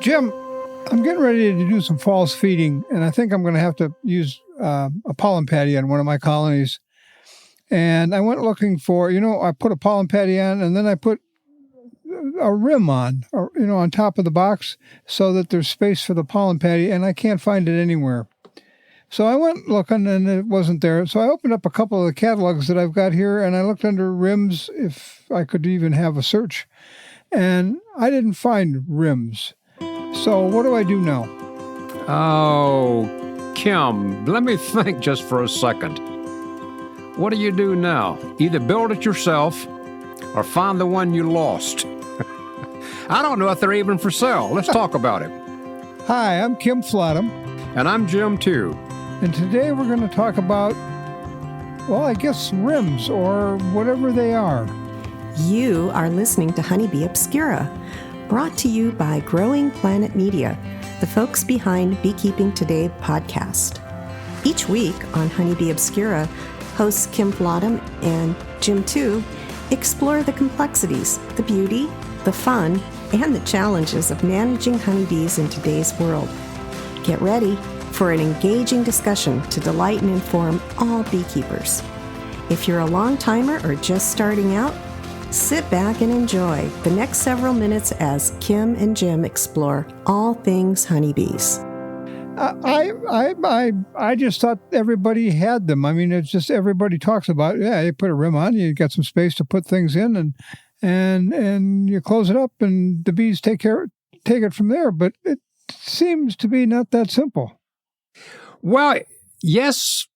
Jim, I'm getting ready to do some false feeding, and I think I'm going to have to use a pollen patty on one of my colonies. And I went looking for, I put a pollen patty on, and then I put a rim on, on top of the box so that there's space for the pollen patty, and I can't find it anywhere. So I went looking, and it wasn't there. So I opened up a couple of the catalogs that I've got here, and I looked under rims if I could even have a search. And I didn't find rims. So what do I do now? Oh, Kim, let me think just for a second. What do you do now? Either build it yourself or find the one you lost. I don't know if they're even for sale. Let's talk about it. Hi, I'm Kim Flottam. And I'm Jim, too. And today we're going to talk about, I guess rims or whatever they are. You are listening to Honeybee Obscura, brought to you by Growing Planet Media, the folks behind Beekeeping Today podcast. Each week on Honeybee Obscura, hosts Kim Flottam and Jim too explore the complexities, the beauty, the fun, and the challenges of managing honeybees in today's world. Get ready for an engaging discussion to delight and inform all beekeepers. If you're a long-timer or just starting out, sit back and enjoy the next several minutes as Kim and Jim explore all things honeybees. I just thought everybody had them. I mean, it's just everybody talks about, you put a rim on, you got some space to put things in, and you close it up, and the bees take it from there. But it seems to be not that simple. Well, yes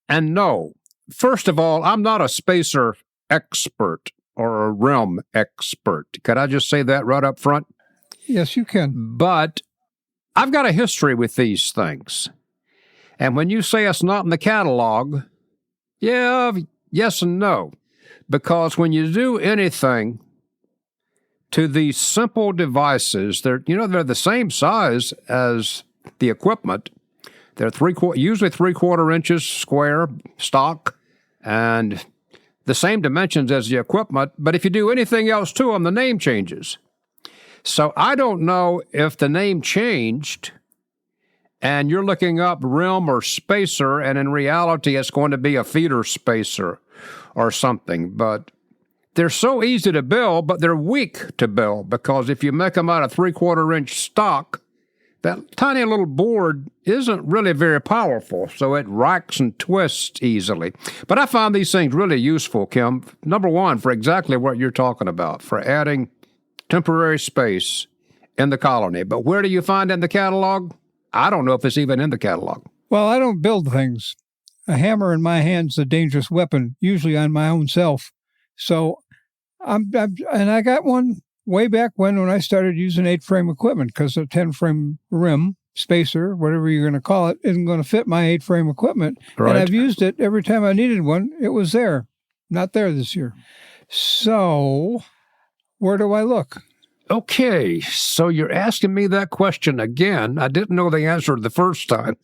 and no. First of all, I'm not a spacer expert or a rim expert. Could I just say that right up front? Yes, you can. But I've got a history with these things. And when you say it's not in the catalog, yes and no. Because when you do anything to these simple devices, they're the same size as the equipment. They're usually 3/4 inches square stock and the same dimensions as the equipment, but if you do anything else to them, the name changes. So I don't know if the name changed and you're looking up rim or spacer, and in reality it's going to be a feeder spacer or something. But they're so easy to build, but they're weak to build, because if you make them out of 3/4 inch stock, that tiny little board isn't really very powerful, so it racks and twists easily. But I find these things really useful, Kim. Number one, for exactly what you're talking about, for adding temporary space in the colony. But where do you find it in the catalog? I don't know if it's even in the catalog. Well, I don't build things. A hammer in my hand's a dangerous weapon, usually on my own self. So, and I got one way back when I started using 8-frame equipment, because a 10-frame rim, spacer, whatever you're going to call it, isn't going to fit my 8-frame equipment. Right. And I've used it every time I needed one. It was there. Not there this year. So where do I look? Okay, so you're asking me that question again. I didn't know the answer the first time.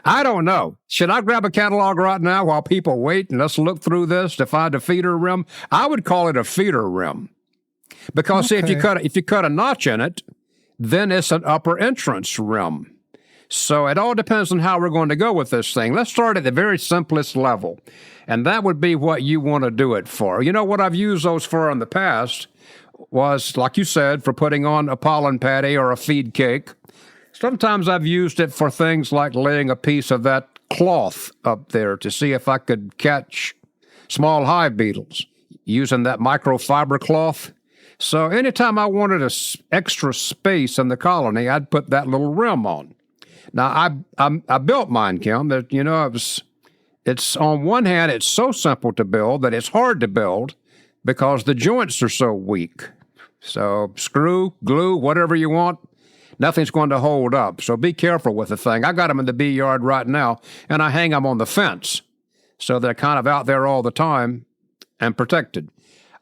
I don't know. Should I grab a catalog right now while people wait and let's look through this to find a feeder rim? I would call it a feeder rim. Because see, if you cut a notch in it, then it's an upper entrance rim. So it all depends on how we're going to go with this thing. Let's start at the very simplest level. And that would be what you want to do it for. What I've used those for in the past was, like you said, for putting on a pollen patty or a feed cake. Sometimes I've used it for things like laying a piece of that cloth up there to see if I could catch small hive beetles using that microfiber cloth. So anytime I wanted extra space in the colony, I'd put that little rim on. Now, I built mine, Kim. It's on one hand, it's so simple to build that it's hard to build because the joints are so weak. So screw, glue, whatever you want, nothing's going to hold up. So be careful with the thing. I got them in the bee yard right now, and I hang them on the fence. So they're kind of out there all the time and protected.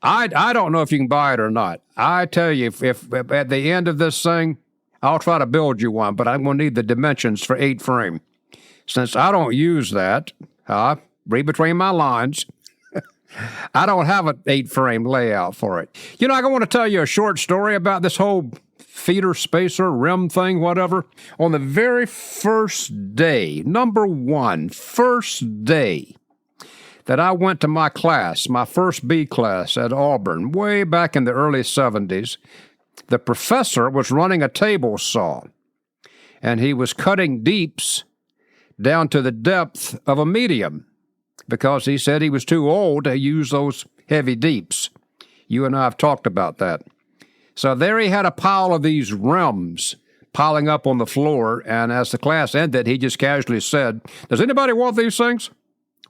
I don't know if you can buy it or not. I tell you, if at the end of this thing, I'll try to build you one, but I'm going to need the dimensions for 8-frame. Since I don't use that, read between my lines, I don't have an 8-frame layout for it. You know, I want to tell you a short story about this whole feeder spacer, rim thing, whatever. On the very first day, first day that I went to my class, my first bee class at Auburn, way back in the early 70s, the professor was running a table saw, and he was cutting deeps down to the depth of a medium because he said he was too old to use those heavy deeps. You and I have talked about that. So there he had a pile of these rims piling up on the floor, and as the class ended, he just casually said, "Does anybody want these things?"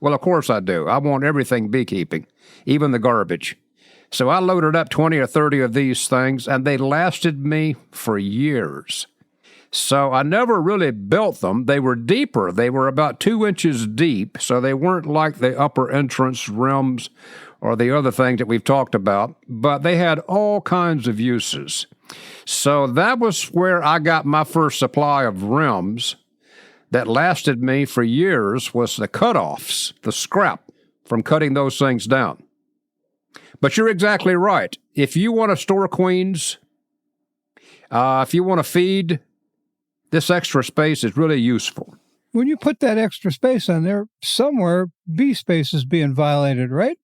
Well, of course I do. I want everything beekeeping, even the garbage. So I loaded up 20 or 30 of these things, and they lasted me for years. So I never really built them. They were deeper. They were about 2 inches deep, so they weren't like the upper entrance rims or the other things that we've talked about, but they had all kinds of uses. So that was where I got my first supply of rims that lasted me for years, was the cutoffs, the scrap from cutting those things down. But you're exactly right. If you want to store queens, if you want to feed, this extra space is really useful. When you put that extra space on there, somewhere bee space is being violated, right?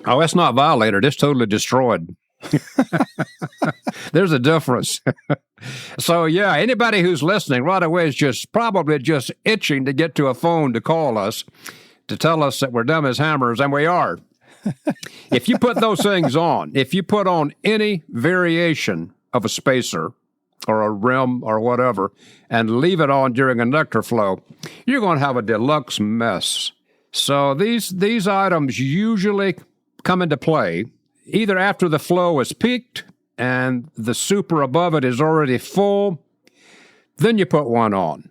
Oh, it's not violated. It's totally destroyed. There's a difference. So, yeah, anybody who's listening right away is probably just itching to get to a phone to call us to tell us that we're dumb as hammers, and we are. If you put those things on, if you put on any variation of a spacer or a rim or whatever and leave it on during a nectar flow, you're going to have a deluxe mess. So these items usually come into play either after the flow is peaked and the super above it is already full, then you put one on.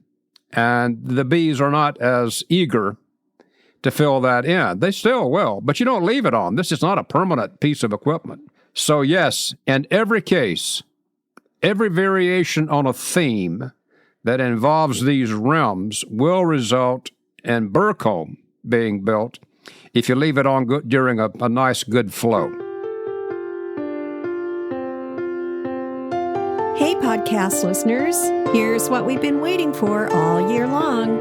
And the bees are not as eager to fill that in. They still will, but you don't leave it on. This is not a permanent piece of equipment. So yes, in every case, every variation on a theme that involves these rims will result in burr comb being built if you leave it on during a nice, good flow. Hey, podcast listeners, here's what we've been waiting for all year long.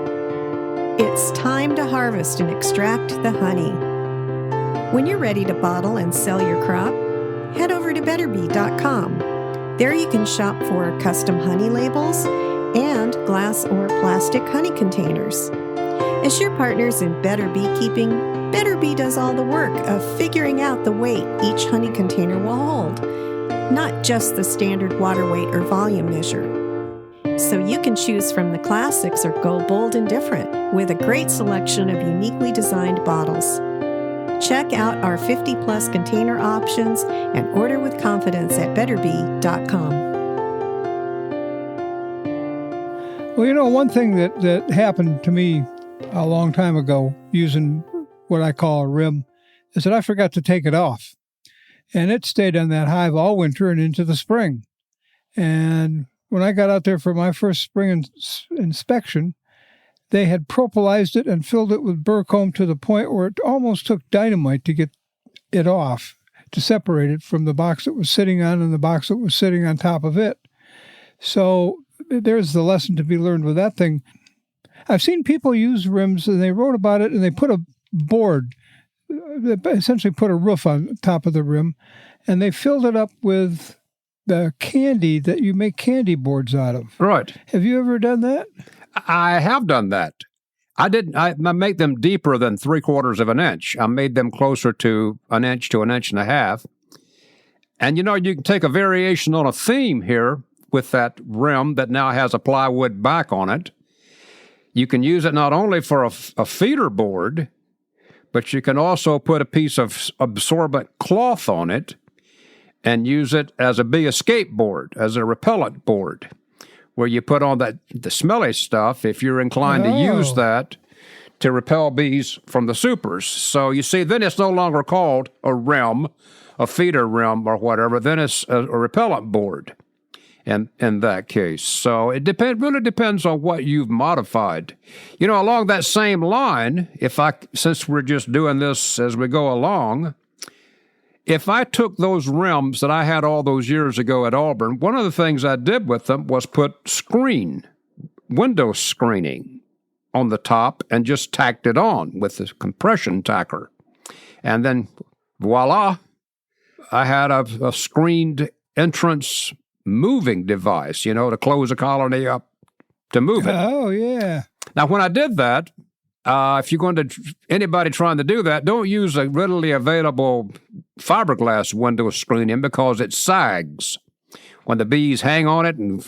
It's time to harvest and extract the honey. When you're ready to bottle and sell your crop, head over to betterbee.com. There you can shop for custom honey labels and glass or plastic honey containers. As your partners in better beekeeping, Better Bee does all the work of figuring out the weight each honey container will hold, not just the standard water weight or volume measure. So you can choose from the classics or go bold and different with a great selection of uniquely designed bottles. Check out our 50-plus container options and order with confidence at betterbee.com. Well, you know, one thing that happened to me a long time ago using what I call a rim is that I forgot to take it off. And it stayed on that hive all winter and into the spring. And when I got out there for my first spring inspection, they had propolized it and filled it with burr comb to the point where it almost took dynamite to get it off, to separate it from the box it was sitting on and the box that was sitting on top of it. So there's the lesson to be learned with that thing. I've seen people use rims, and they wrote about it, and they put a board, they essentially put a roof on top of the rim, and they filled it up with the candy that you make candy boards out of. Right. Have you ever done that? I have done that. I make them deeper than 3/4 of an inch. I made them closer to an inch to an inch and a half. And, you know, you can take a variation on a theme here with that rim that now has a plywood back on it. You can use it not only for a feeder board, but you can also put a piece of absorbent cloth on it and use it as a bee escape board, as a repellent board, where you put on the smelly stuff if you're inclined to use that to repel bees from the supers. So you see, then it's no longer called a rim, a feeder rim or whatever. Then it's a repellent board. in that case. So it really depends on what you've modified. Along that same line, since we're just doing this as we go along, if I took those rims that I had all those years ago at Auburn, one of the things I did with them was put window screening on the top and just tacked it on with the compression tacker. And then, voila, I had a screened entrance moving device, to close a colony up to move it. Oh, yeah. Now, when I did that, if you're going to, anybody trying to do that, don't use a readily available fiberglass window screening because it sags. When the bees hang on it and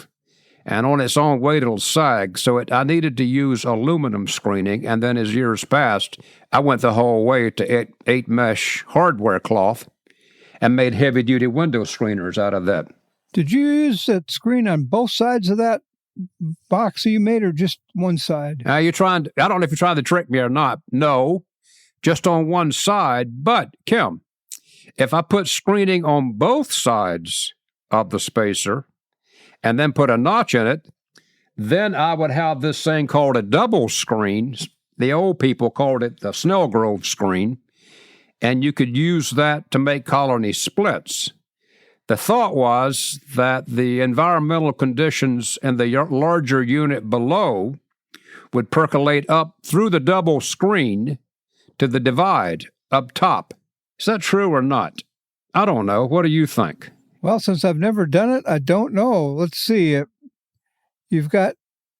on its own weight, it'll sag. So I needed to use aluminum screening. And then as years passed, I went the whole way to 8-mesh hardware cloth and made heavy-duty window screeners out of that. Did you use that screen on both sides of that box that you made, or just one side? I don't know if you're trying to trick me or not. No, just on one side. But, Kim, if I put screening on both sides of the spacer and then put a notch in it, then I would have this thing called a double screen. The old people called it the Snellgrove screen, and you could use that to make colony splits. The thought was that the environmental conditions in the larger unit below would percolate up through the double screen to the divide up top. Is that true or not? I don't know. What do you think? Well, since I've never done it, I don't know. Let's see. If you've got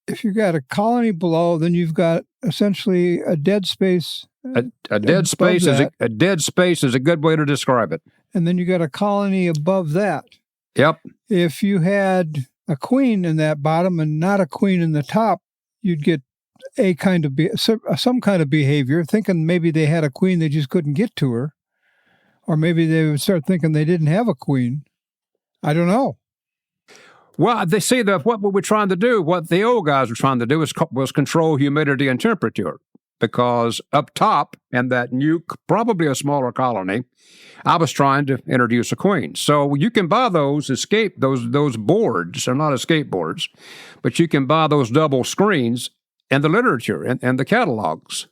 a colony below, then you've got essentially a dead space. A dead space is a good way to describe it. And then you got a colony above that. Yep. If you had a queen in that bottom and not a queen in the top, you'd get some kind of behavior, thinking maybe they had a queen, they just couldn't get to her. Or maybe they would start thinking they didn't have a queen. I don't know. Well, they see that what we're trying to do, what the old guys were trying to do was control humidity and temperature. Because up top in that nuke, probably a smaller colony, I was trying to introduce a queen. So you can buy those boards. They're not escape boards, but you can buy those double screens in the literature and the catalogs.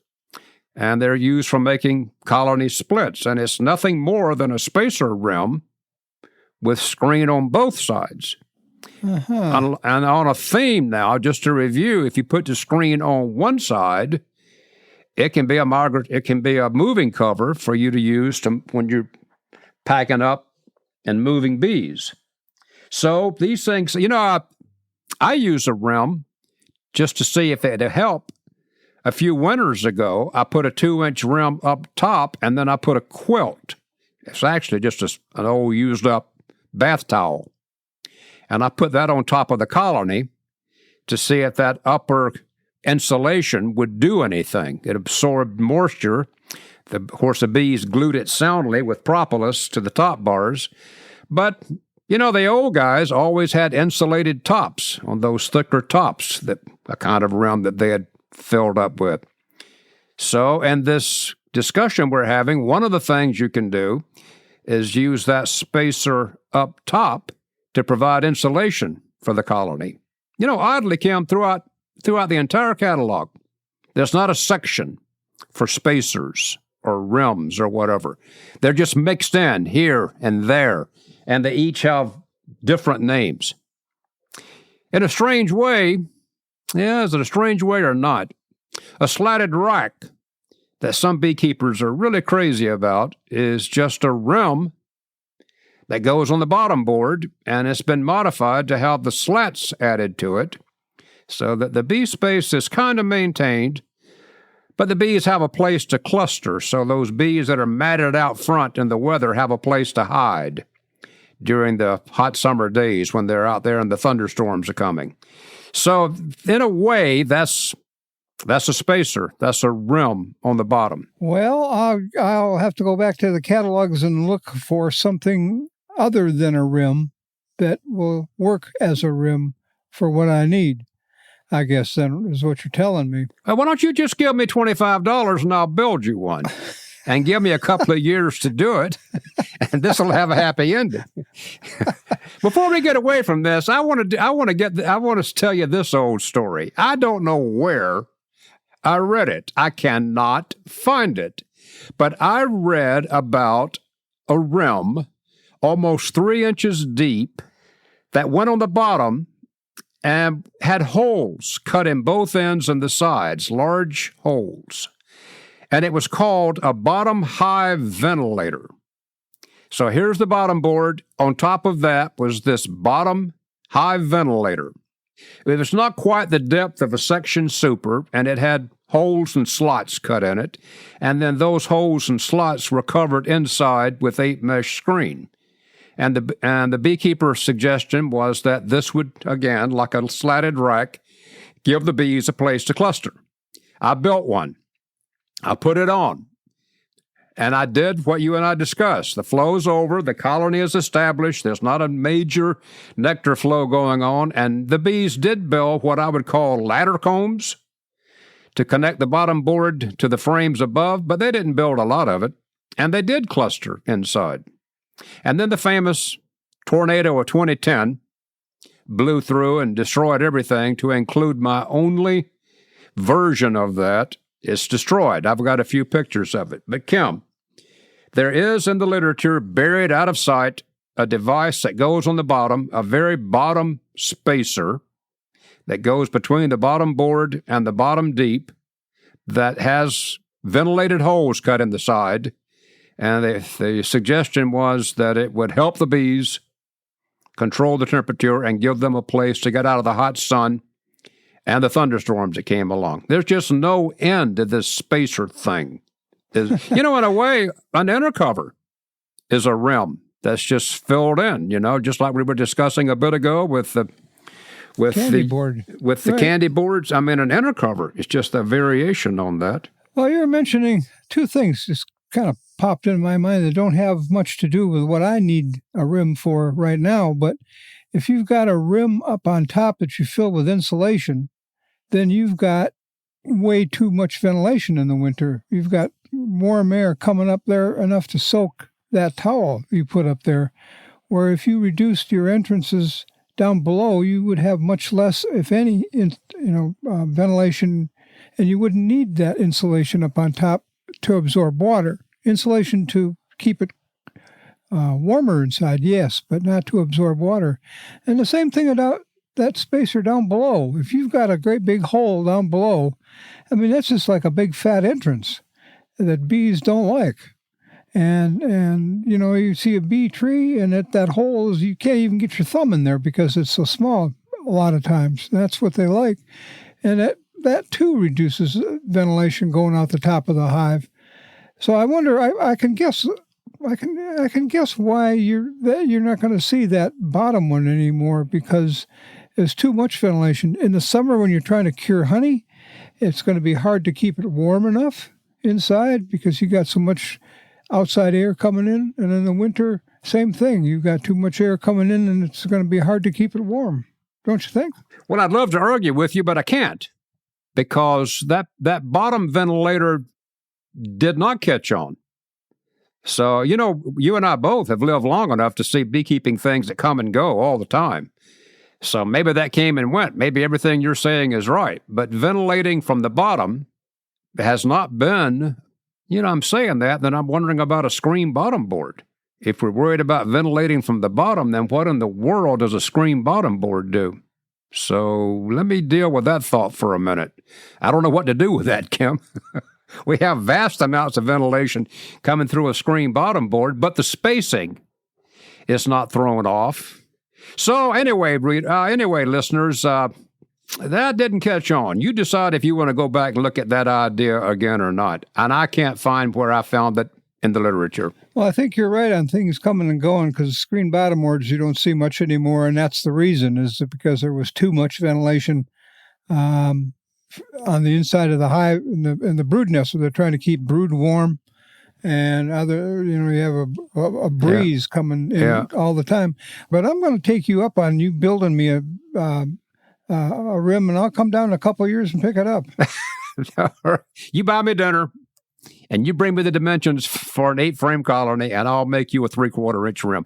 And they're used for making colony splits. And it's nothing more than a spacer rim with screen on both sides. Uh-huh. And on a theme now, just to review, if you put the screen on one side, it can be a moving cover for you to use when you're packing up and moving bees. So these things, I use a rim just to see if it'd help. A few winters ago, I put a 2-inch rim up top, and then I put a quilt. It's actually just an old used-up bath towel. And I put that on top of the colony to see if that upper insulation would do anything. It absorbed moisture. Of course, the bees glued it soundly with propolis to the top bars. But, the old guys always had insulated tops on those thicker tops, that a kind of rim that they had filled up with. So, in this discussion we're having, one of the things you can do is use that spacer up top to provide insulation for the colony. Oddly, Kim, throughout the entire catalog, there's not a section for spacers or rims or whatever. They're just mixed in here and there, and they each have different names. In a strange way, is it a strange way or not? A slatted rack that some beekeepers are really crazy about is just a rim that goes on the bottom board, and it's been modified to have the slats added to it, so that the bee space is kind of maintained, but the bees have a place to cluster, so those bees that are matted out front in the weather have a place to hide during the hot summer days when they're out there and the thunderstorms are coming. So, in a way, that's a spacer. That's a rim on the bottom. Well, I'll have to go back to the catalogs and look for something other than a rim that will work as a rim for what I need. I guess then is what you're telling me. Why don't you just give me $25 and I'll build you one? And give me a couple of years to do it, and this will have a happy ending. Before we get away from this, I want to tell you this old story. I don't know where I read it. I cannot find it. But I read about a rim almost 3 inches deep that went on the bottom and had holes cut in both ends and the sides, large holes. And it was called a bottom hive ventilator. So here's the bottom board. On top of that was this bottom hive ventilator. It was not quite the depth of a section super, and it had holes and slots cut in it. And then those holes and slots were covered inside with 8-mesh screen. And the beekeeper's suggestion was that this would, again, like a slatted rack, give the bees a place to cluster. I built one. I put it on. And I did what you and I discussed. The flow's over. The colony is established. There's not a major nectar flow going on. And the bees did build what I would call ladder combs to connect the bottom board to the frames above, but they didn't build a lot of it. And they did cluster inside. And then the famous tornado of 2010 blew through and destroyed everything, to include my only version of that. It's destroyed. I've got a few pictures of it. But Kim, there is in the literature, buried out of sight, a device that goes on the bottom, a very bottom spacer that goes between the bottom board and the bottom deep, that has ventilated holes cut in the side. And the suggestion was that it would help the bees control the temperature and give them a place to get out of the hot sun and the thunderstorms that came along. There's just no end to this spacer thing. In a way, an inner cover is a rim that's just filled in, just like we were discussing a bit ago with the candy board. With the candy boards. I mean, an inner cover is just a variation on that. Well, you were mentioning two things just kind of popped in my mind that don't have much to do with what I need a rim for right now. But if you've got a rim up on top that you fill with insulation, then you've got way too much ventilation in the winter. You've got warm air coming up there enough to soak that towel you put up there. Where if you reduced your entrances down below, you would have much less, if any, ventilation, and you wouldn't need that insulation up on top to absorb water. Insulation to keep it warmer inside, yes, but not to absorb water. And the same thing about that spacer down below. If you've got a great big hole down below, I mean, that's just like a big fat entrance that bees don't like. And you see a bee tree, and that hole is, you can't even get your thumb in there because it's so small a lot of times. That's what they like. And that too reduces ventilation going out the top of the hive. So I wonder, I can guess why you're not going to see that bottom one anymore, because there's too much ventilation. In the summer when you're trying to cure honey, it's going to be hard to keep it warm enough inside because you got so much outside air coming in. And in the winter, same thing. You've got too much air coming in, and it's going to be hard to keep it warm. Don't you think? Well, I'd love to argue with you, but I can't, because that bottom ventilator did not catch on. So, you and I both have lived long enough to see beekeeping things that come and go all the time. So maybe that came and went. Maybe everything you're saying is right. But ventilating from the bottom has not been, I'm saying that, then I'm wondering about a screen bottom board. If we're worried about ventilating from the bottom, then what in the world does a screen bottom board do? So let me deal with that thought for a minute. I don't know what to do with that, Kim. We have vast amounts of ventilation coming through a screen bottom board, but the spacing is not thrown off. So anyway, listeners, that didn't catch on. You decide if you want to go back and look at that idea again or not. And I can't find where I found it in the literature. Well, I think you're right on things coming and going, because screen bottom boards you don't see much anymore, and that's the reason, is because there was too much ventilation on the inside of the hive in the brood nest, so they're trying to keep brood warm, and you have a breeze coming in all the time. But I'm going to take you up on you building me a rim, and I'll come down in a couple of years and pick it up. You buy me dinner. And you bring me the dimensions for an 8-frame colony, and I'll make you a 3/4-inch rim.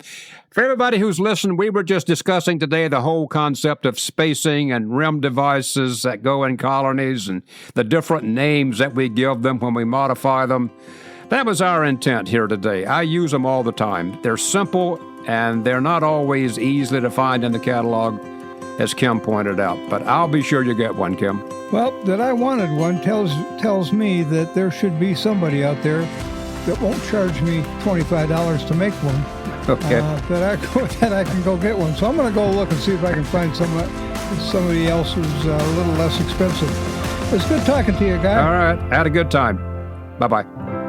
For everybody who's listened, we were just discussing today the whole concept of spacing and rim devices that go in colonies and the different names that we give them when we modify them. That was our intent here today. I use them all the time. They're simple, and they're not always easily to find in the catalog, as Kim pointed out. But I'll be sure you get one, Kim. Well, that I wanted one tells me that there should be somebody out there that won't charge me $25 to make one. Okay. That I can go get one. So I'm going to go look and see if I can find somebody else who's a little less expensive. It's good talking to you, guy. All right. Had a good time. Bye-bye.